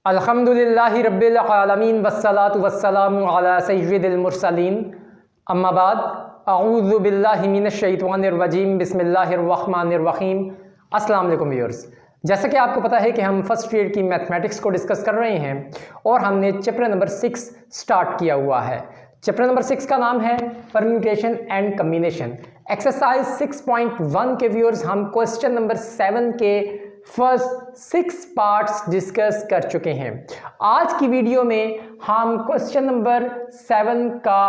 अल्हम्दुलिल्लाहि रब्बिल आलमीन वस्सलातु वस्सलामु अला सय्यिदिल मुरसलीन अम्मा बाद अऊज़ु बिल्लाहि मिनश शैतानिर रजीम बिस्मिल्लाहिर रहमानिर रहीम। अस्सलाम वालेकुम व्यूअर्स, जैसा कि आपको पता है कि हम फर्स्ट ईयर की मैथमेटिक्स को डिस्कस कर रहे हैं और हमने चैप्टर नंबर 6 स्टार्ट किया हुआ है। चैप्टर नंबर 6 का नाम है परम्यूटेशन एंड कम्बिनेशन। एक्सरसाइज 6.1 के व्यूअर्स हम क्वेश्चन नंबर 7 के फर्स्ट 6 पार्ट्स डिस्कस कर चुके हैं। आज की वीडियो में हम क्वेश्चन नंबर 7 का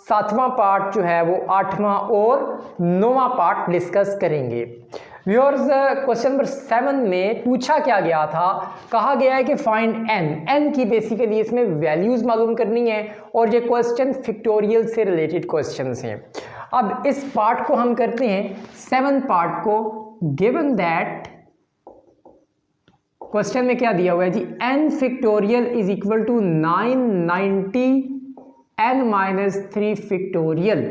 7वां पार्ट जो है वो 8वां और 9वां पार्ट डिस्कस करेंगे। व्यूअर्स, क्वेश्चन नंबर 7 में पूछा क्या गया था, कहा गया है कि फाइंड एन की बेसिकली इसमें वैल्यूज मालूम करनी है और ये क्वेश्चन फिक्टोरियल से रिलेटेड क्वेश्चंस हैं। अब इस पार्ट को हम करते हैं 7 पार्ट को। गिवन दैट क्वेश्चन में क्या दिया हुआ है जी, n factorial is equal to 990 n-3 factorial.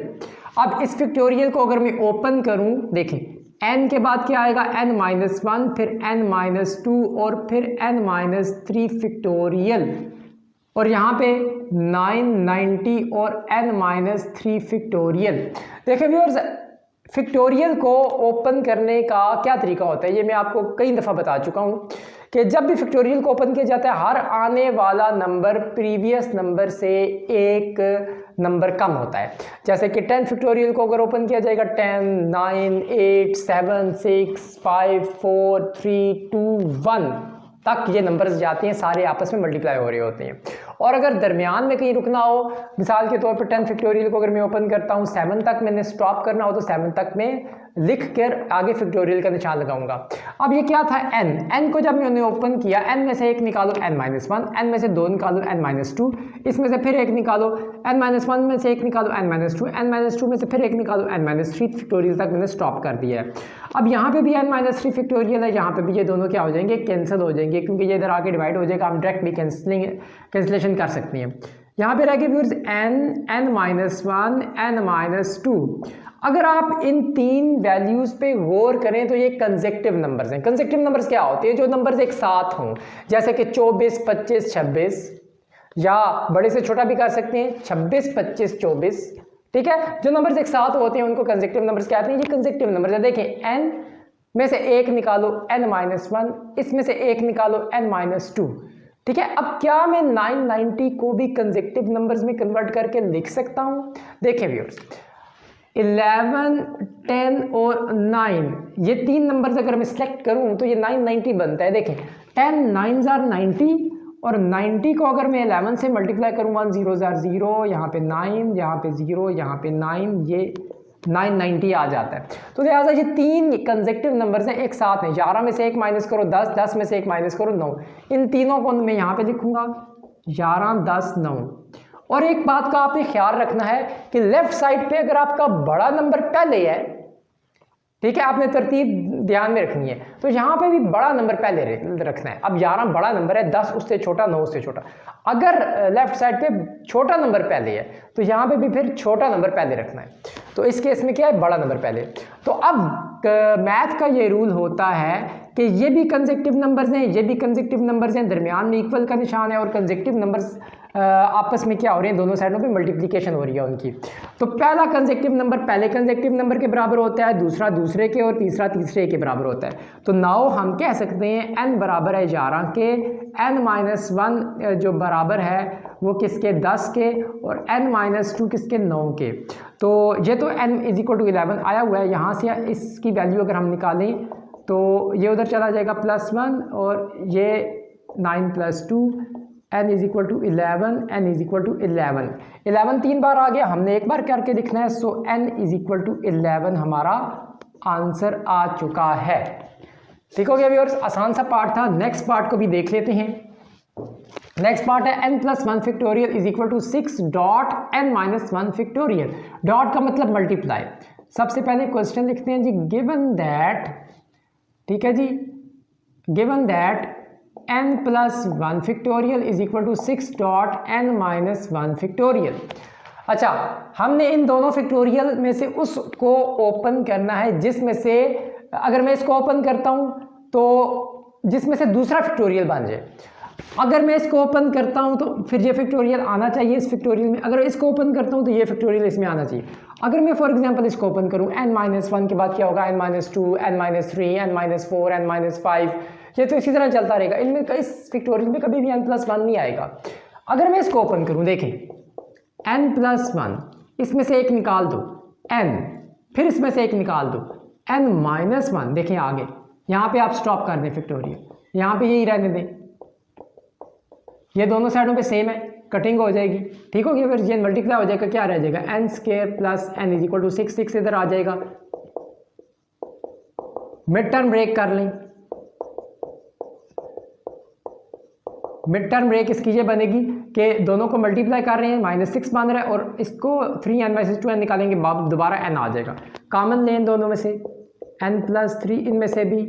अब इस फिक्टोरियल को अगर मैं ओपन करूं, देखें n के बाद क्या आएगा n-1, फिर n-2 और फिर n-3 फिक्टोरियल, और यहाँ पे 990 और n-3 फिक्टोरियल। देखें व्यूअर्स, फिक्टोरियल को ओपन करने का क्या तरीका होता है, ये मैं आपको कई दफ़ा बता चुका हूँ कि जब भी फिक्टोरियल को ओपन किया जाता है हर आने वाला नंबर प्रीवियस नंबर से एक नंबर कम होता है। जैसे कि 10 फिक्टोरियल को अगर ओपन किया जाएगा 10, 9, 8, 7, 6, 5, 4, 3, 2, 1 तक ये नंबर्स जाते हैं, सारे आपस में मल्टीप्लाई हो रहे होते हैं। और अगर दरमियान में कहीं रुकना हो, मिसाल के तौर पर 10 फिक्टोरियल को अगर मैं ओपन करता हूँ 7 तक मैंने स्टॉप करना हो तो 7 तक में लिख कर आगे फिक्टोरियल का निशान लगाऊंगा। अब ये क्या था n को जब मैंने ओपन किया, n में से एक निकालो n-1, n में से 2 निकालो n-2, इसमें से फिर एक निकालो n-1 में से एक निकालो n-2, n-2 में से फिर एक निकालो n-3 फिक्टोरियल तक मैंने स्टॉप कर दिया है। अब यहाँ पे भी n-3 फिक्टोरियल है, यहाँ पे भी ये दोनों क्या हो जाएंगे, कैंसिल हो जाएंगे, क्योंकि ये इधर आके डिवाइड हो जाएगा, हम डायरेक्ट भी कैंसिलेशन कर सकते हैं। यहाँ पे रह गए व्यूअर्स n-1 n-2। अगर आप इन तीन वैल्यूज पे गौर करें तो ये कंसेक्टिव नंबर्स हैं। कंसेक्टिव नंबर्स क्या होते हैं, जो नंबर्स एक साथ हों, जैसे कि 24, 25, 26, या बड़े से छोटा भी कर सकते हैं 26, 25, 24, ठीक है। जो नंबर्स एक साथ होते हैं उनको कंसेक्टिव नंबर्स कहते हैं। ये कंसेक्टिव नंबर्स है। देखें n में से एक निकालो n-1, इसमें से एक निकालो n-2, ठीक है। अब क्या मैं 990 को भी कंसेक्टिव नंबर्स में कन्वर्ट करके लिख सकता हूं? देखें व्यूअर्स, 11, 10 और 9 ये तीन नंबर्स अगर मैं सिलेक्ट करूं तो ये 990 बनता है। देखें 10 9s are 90 और 90 को अगर मैं 11 से मल्टीप्लाई करूं 1 0s are 0, यहाँ पे 9, यहाँ पे 0, यहाँ पे 9, ये 990 आ जाता है। तो लिहाजा ये तीन कंसेक्टिव नंबर्स हैं, एक साथ हैं। 11 में से एक माइनस करो 10, 10 में से एक माइनस करो 9, इन तीनों को मैं यहाँ पे लिखूंगा 11, 10, 9। और एक बात का आपने ख्याल रखना है कि लेफ्ट साइड पे अगर आपका बड़ा नंबर पहले है, ठीक है, आपने तरतीब ध्यान में रखनी है, तो यहाँ पे भी बड़ा नंबर पहले रखना है। अब 11 बड़ा नंबर है, 10 उससे छोटा, 9 उससे छोटा। अगर लेफ्ट साइड पे छोटा नंबर पहले है तो यहाँ पे भी फिर छोटा नंबर पहले रखना है। तो इस केस में क्या है, बड़ा नंबर पहले। तो अब मैथ का ये रूल होता है कि ये भी कंसेक्टिव नंबर्स हैं, ये भी कंसेक्टिव नंबर्स हैं, दरमियान में इक्वल का निशान है, और कंसेक्टिव नंबर्स आपस में क्या हो रहे हैं, दोनों साइडों पे मल्टीप्लिकेशन हो रही है उनकी। तो पहला कंसेक्टिव नंबर पहले कंसेक्टिव नंबर के बराबर होता है, दूसरा दूसरे के, और तीसरा तीसरे के बराबर होता है। तो नाउ हम कह सकते हैं n बराबर है 11 के, n-1 जो बराबर है वो किसके, 10 के, और n-2 किसके, 9 के। तो ये तो n = 11 आया हुआ है, यहाँ से इसकी वैल्यू अगर हम निकालें तो ये उधर चला जाएगा +1, और ये 9 + 2 n = 11, n = 11। 11 3 बार आ गया, हमने एक बार करके लिखना है। सो n = 11 हमारा आंसर आ चुका है। ठीक हो गया व्यूअर्स, आसान सा पार्ट था। नेक्स्ट पार्ट को भी देख लेते हैं। नेक्स्ट पार्ट है n+1 factorial is equal to 6 dot n-1 factorial. Dot का मतलब मल्टीप्लाई। सबसे पहले क्वेश्चन लिखते हैं जी, गिवन दैट, ठीक है जी, given that n+1 factorial is equal to 6 dot n-1 factorial. अच्छा, हमने इन दोनों फिक्टोरियल में से उसको ओपन करना है जिसमें से, अगर मैं इसको ओपन करता हूं तो जिसमें से दूसरा फिक्टोरियल बन जाए। अगर मैं इसको ओपन करता हूं तो फिर ये फैक्टोरियल आना चाहिए इस फैक्टोरियल में, अगर इसको ओपन करता हूं तो ये फैक्टोरियल इसमें आना चाहिए। अगर मैं फॉर एग्जांपल इसको ओपन करूं n-1 के बाद क्या होगा n-2, n-3, n-4, n-5, ये तो इसी तरह चलता रहेगा। इनमें इस फैक्टोरियल में कभी भी n+1 नहीं आएगा। अगर मैं इसको ओपन करूं, देखें n+1, इसमें से एक निकाल दो n, फिर इसमें से एक निकाल दो n-1, देखें आगे यहाँ पे आप स्टॉप कर दें फैक्टोरियल, यहाँ पे यही रहने दें, ये दोनों साइडों पे सेम है, कटिंग हो जाएगी, ठीक हो गया। फिर ये मल्टीप्लाई हो जाएगा, क्या रह जाएगा n² plus n is equal to 6 इधर आ जाएगा। मिड टर्म ब्रेक कर लें, मिड टर्म ब्रेक इसकी ये बनेगी कि दोनों को मल्टीप्लाई कर रहे हैं, -6 बन रहा है और इसको 3n/2n निकालेंगे, दोबारा n आ जाएगा। कॉमन लें दोनों में से n+3, इनमें से भी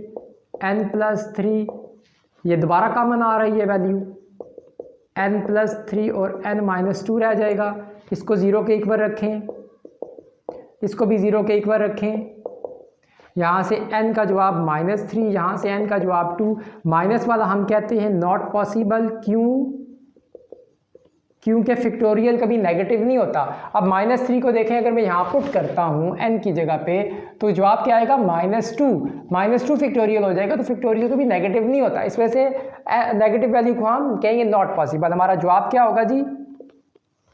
n+3, ये दोबारा कॉमन आ रही है वैल्यू n+3 और n-2 रह जाएगा। इसको 0 के इक्वल रखें, इसको भी 0 के इक्वल रखें। यहाँ से n का जवाब -3, यहाँ से n का जवाब 2। माइनस वाला हम कहते हैं नॉट पॉसिबल, क्योंकि फैक्टोरियल कभी नेगेटिव नहीं होता। अब -3 को देखें, अगर मैं यहाँ पुट करता हूँ n की जगह पे तो जवाब क्या आएगा -2 फैक्टोरियल हो जाएगा। तो फैक्टोरियल कभी नेगेटिव नहीं होता, इस वजह से नेगेटिव वैल्यू को हम कहेंगे नॉट पॉसिबल। हमारा जवाब क्या होगा जी,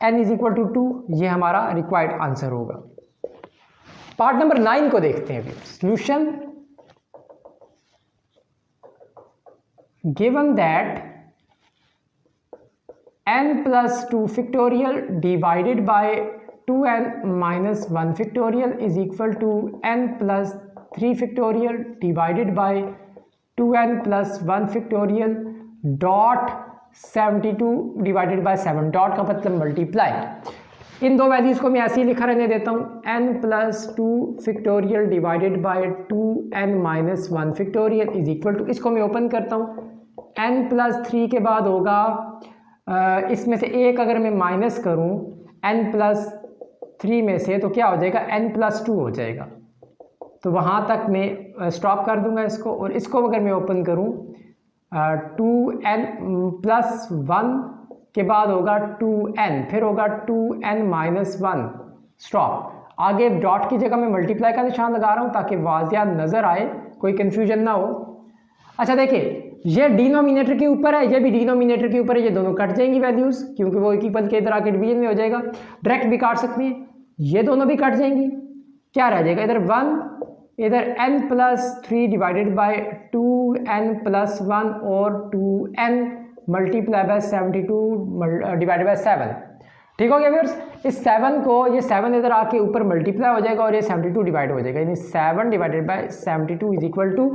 n = 2, ये हमारा रिक्वायर्ड आंसर होगा। पार्ट नंबर 9 को देखते हैं। Solution, given that n+2 factorial divided by 2n-1 factorial is equal to n+3 factorial divided by 2n+1 factorial dot 72 divided by 7, dot का मतलब मल्टीप्लाई। इन दो वैल्यूज़ को मैं ऐसे ही लिखा रहने देता हूँ, n+2 factorial divided by 2n-1 factorial is equal to, इसको मैं ओपन करता हूँ, n+3 के बाद होगा इसमें से एक अगर मैं माइनस करूं n+3 में से तो क्या हो जाएगा n+2 हो जाएगा। तो वहाँ तक मैं स्टॉप कर दूंगा इसको, और इसको अगर मैं ओपन करूं 2n+1 के बाद होगा 2n, फिर होगा 2n-1 स्टॉप। आगे डॉट की जगह मैं मल्टीप्लाई का निशान लगा रहा हूँ ताकि वाज़िया नज़र आए, कोई कन्फ्यूजन ना हो। अच्छा देखिए, ये डिनोमिनेटर के ऊपर है, ये भी डिनोमिनेटर के ऊपर है, ये दोनों कट जाएंगी वैल्यूज़ क्योंकि वो इक्वल के इधर आके डिवीजन में हो जाएगा। डायरेक्ट भी काट सकते हैं, ये दोनों भी कट जाएंगी, क्या रह जाएगा इधर 1, इधर n+3 डिवाइडेड बाय 2n+1 और 2n multiply by 72 divided by 7, ठीक हो गया व्यूअर्स। इस 7 को, ये 7 इधर आके ऊपर मल्टीप्लाई हो जाएगा और ये 72 डिवाइड हो जाएगा, यानी 7 divided by 72 is equal to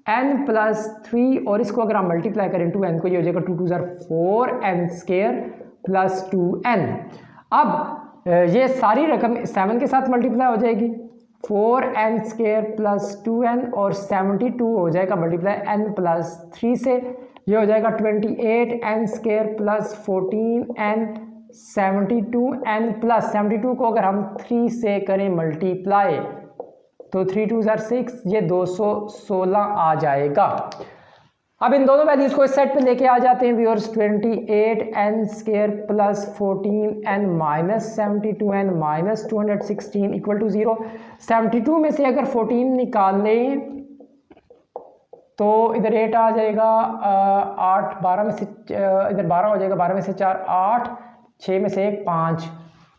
n+3, और इसको अगर हम मल्टीप्लाई करें 2n को, ये हो जाएगा 2 × 2 = 4n² प्लस 2n। अब ये सारी रकम 7 के साथ मल्टीप्लाई हो जाएगी, 4n² प्लस 2n, और 72 हो जाएगा मल्टीप्लाई n+3 से, ये हो जाएगा 28n² plus 14n, 72n plus 72 को अगर हम 3 से करें मल्टीप्लाई तो 3 × 2 = 6, ये 216 आ जाएगा। अब इन दोनों वैल्यूज़ को इस सेट पे लेके आ जाते हैं viewers, 28n² plus 14n - 72n - 216 equal to 0। 72 में से अगर 14 निकाल लें तो इधर 8 आ जाएगा, 8 12 में से इधर 12 हो जाएगा, 12 में से 4 8, 6 में से 1 5,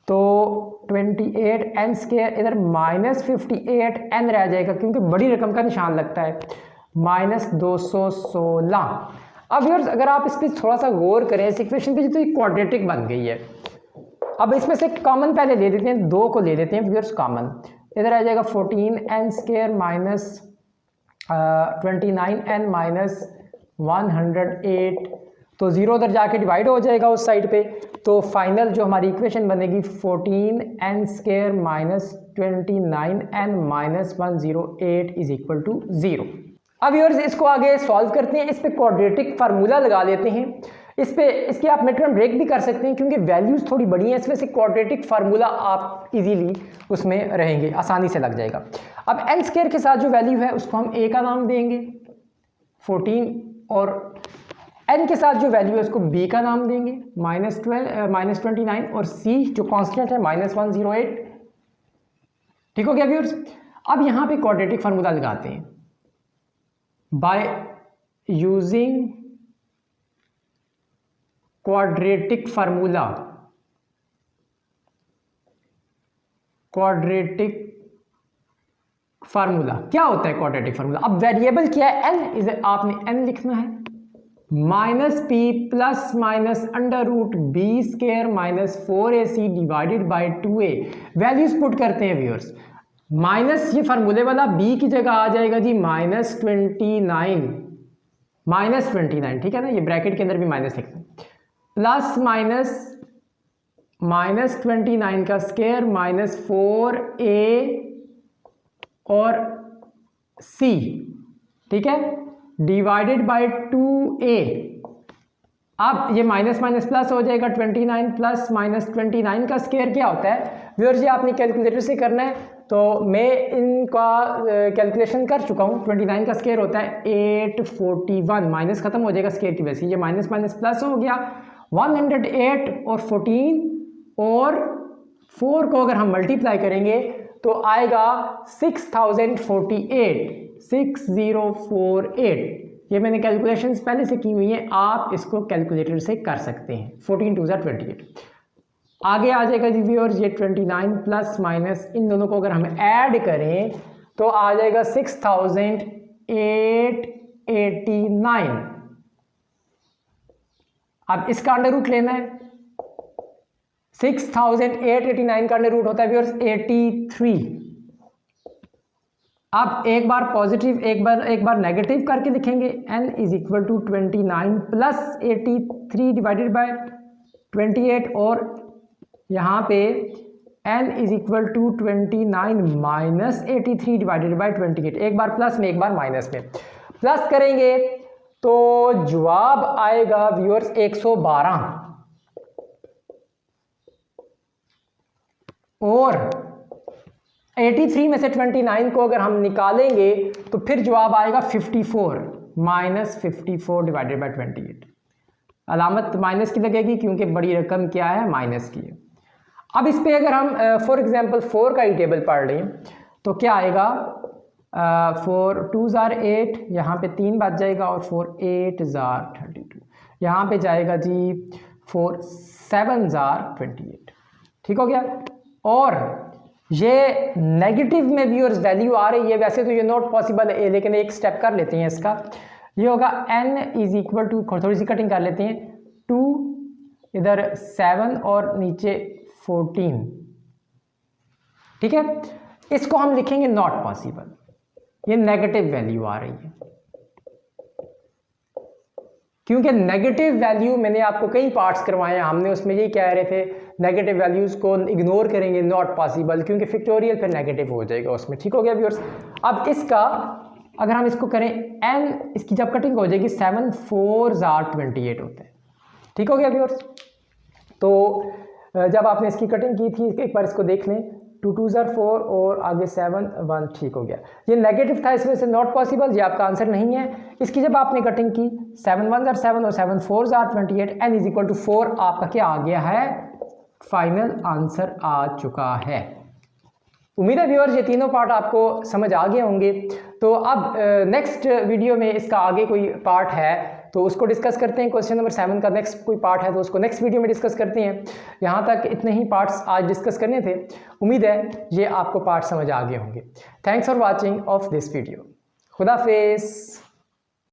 तो 28n² इधर -58n रह जाएगा क्योंकि बड़ी रकम का निशान लगता है, -216। अब यार अगर आप इस पर थोड़ा सा गौर करें इस इक्वेशन पे, तो ये क्वाड्रेटिक बन गई है। अब इसमें से कॉमन पहले ले लेते हैं, 2 को ले लेते हैं व्यूअर्स कॉमन, इधर आ जाएगा 14n² माइनस 29n - 108, तो 0 उधर जाके डिवाइड हो जाएगा उस साइड पे, तो फाइनल जो हमारी इक्वेशन बनेगी 14n² minus 29n - 108 is equal to 0। अब व्यूअर्स इसको आगे सॉल्व करते हैं, इस पे क्वाड्रेटिक फार्मूला लगा लेते हैं, इस पे इसके आप मिड टर्म ब्रेक भी कर सकते हैं क्योंकि वैल्यूज़ थोड़ी बड़ी हैं, इसमें से क्वाड्रेटिक फार्मूला आप इजीली उसमें रहेंगे, आसानी से लग जाएगा। अब n² के साथ जो वैल्यू है उसको हम a का नाम देंगे 14, और n के साथ जो वैल्यू है उसको b का नाम देंगे -29 और c जो कांस्टेंट है -108। ठीक हो गया व्यूअर्स। अब यहां पे क्वाड्रेटिक फार्मूला लगाते हैं by using quadratic formula. Quadratic formula क्या होता है? क्वाड्रेटिक फार्मूला, अब वेरिएबल क्या है? n, इसे आपने n लिखना है -p plus minus under root b square -4ac divided by 2a। Values put करते हैं व्यूअर्स। माइनस ये फार्मूले वाला b की जगह आ जाएगा जी -29, ठीक है ना, ये ब्रैकेट के अंदर भी माइनस लिखते हैं, प्लस -29 का स्केयर -4a और c, ठीक है, डिवाइडेड बाय 2a। अब ये माइनस माइनस प्लस हो जाएगा 29 प्लस -29 का स्केयर क्या होता है व्यूअर्स, ये आपने कैलकुलेटर से करना है, तो मैं इनका कैलकुलेशन कर चुका हूँ। 29 का स्केयर होता है 841, माइनस खत्म हो जाएगा स्केयर की वजह से, ये माइनस माइनस प्लस हो गया। 108 और 14 और 4 को अगर हम मल्टीप्लाई करेंगे तो आएगा 6048। ये मैंने कैलकुलेशंस पहले से की हुई हैं, आप इसको कैलकुलेटर से कर सकते हैं। 14 2 28 आगे आ जाएगा जी व्यूअर्स, ये 29 प्लस माइनस इन दोनों को अगर हम ऐड करें तो आ जाएगा 6889। अब इसका अंडर रूट लेना है, 6889 का अंडर रूट होता है व्यूअर्स 83। अब एक बार पॉजिटिव एक बार नेगेटिव करके लिखेंगे, n is equal to 29 plus 83 divided by 28 और यहाँ पे n is equal to 29 minus 83 divided by 28। एक बार प्लस में एक बार माइनस में, प्लस करेंगे तो जवाब आएगा व्यूअर्स 112 और 83 में से 29 को अगर हम निकालेंगे तो फिर जवाब आएगा 54 माइनस 54 डिवाइडेड बाय 28। अलामत माइनस की लगेगी क्योंकि बड़ी रकम क्या है, माइनस की है। अब इस पे अगर हम फॉर एग्जांपल 4 का ही टेबल पढ़ लें तो क्या आएगा, 4 2 जार 8, यहाँ पे 3 बच जाएगा और 4 8 जार 32, यहाँ पे जाएगा जी 4 7 जार 28। ठीक हो गया। और ये नेगेटिव में व्यूअर्स वैल्यू आ रही है, वैसे तो ये नॉट पॉसिबल है लेकिन एक स्टेप कर लेते हैं इसका। ये होगा n इज इक्वल टू, थोड़ी सी कटिंग कर लेते हैं, 2 इधर 7 और नीचे 14। ठीक है, इसको हम लिखेंगे नॉट पॉसिबल, ये नेगेटिव वैल्यू आ रही है क्योंकि नेगेटिव वैल्यू मैंने आपको कई पार्ट्स करवाए हैं, हमने उसमें यही कह रहे थे नेगेटिव वैल्यूज़ को इग्नोर करेंगे, नॉट पॉसिबल, क्योंकि फैक्टोरियल फिर नेगेटिव हो जाएगा उसमें। ठीक हो गया व्यूअर्स। अब इसका अगर हम इसको करें n, इसकी जब कटिंग हो जाएगी 7 4 जार 28 होता है। ठीक हो गया व्यूअर्स। तो जब आपने इसकी कटिंग की थी एक बार इसको देख लें, 2 2 जार 4 और आगे 7 1, ठीक हो गया। ये नेगेटिव था, इसमें से नॉट पॉसिबल, ये आपका आंसर नहीं है। इसकी जब आपने कटिंग की 7 1 जार 7 और 7 4 जार 28, n इज इक्वल टू 4 आपका क्या आ गया है, फाइनल आंसर आ चुका है। उम्मीद है व्यूअर्स ये तीनों पार्ट आपको समझ आ गए होंगे। तो अब नेक्स्ट वीडियो में इसका आगे कोई पार्ट है तो उसको डिस्कस करते हैं। क्वेश्चन नंबर 7 का नेक्स्ट कोई पार्ट है तो उसको नेक्स्ट वीडियो में डिस्कस करते हैं। यहाँ तक इतने ही पार्ट्स आज डिस्कस करने थे। उम्मीद है ये आपको पार्ट समझ आ गए होंगे। Thanks for watching of this video. खुदा हाफिज़।